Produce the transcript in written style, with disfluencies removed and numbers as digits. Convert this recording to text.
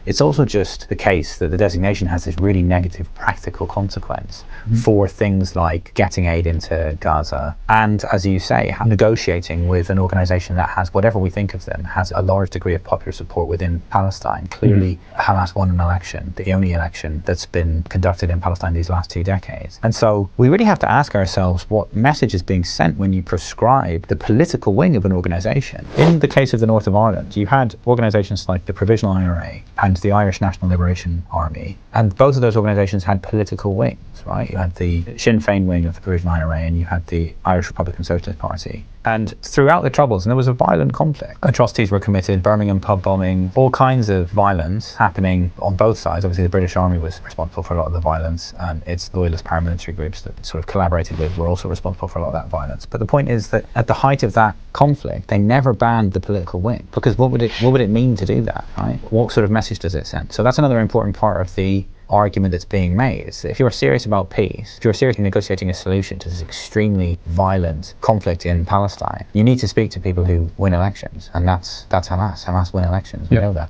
it's also just the case that the designation has this really negative practical consequence for things like getting aid into Gaza and, as you say, negotiating with an organization that has, whatever we think of them, has a large degree of popular support within Palestine. Clearly, Hamas won an election, the only election that's been conducted in Palestine these last 2 decades. And so we really have to ask ourselves what message is being sent when you proscribe the political wing of an organization. In the case of the North of Ireland, you had organizations like the Provisional IRA and the Irish National Liberation Army, and both of those organizations had political wings, right? You had the Sinn Féin wing of the Provisional IRA and you had the Irish Republican Socialist Party. And throughout the Troubles, and there was a violent conflict, atrocities were committed, Birmingham pub bombing, all kinds of violence happening on both sides. Obviously the British Army was responsible for a lot of the violence, and its loyalist paramilitary groups that sort of collaborated with were also responsible for a lot of that violence. But the point is that at the height of that conflict, they never banned the political wing, because what would it mean to do that, right? What sort of message does it send? So that's another important part of the argument that's being made, is that if you're serious about peace, if you're seriously negotiating a solution to this extremely violent conflict in Palestine, you need to speak to people who win elections, and that's Hamas. Hamas win elections, we know that.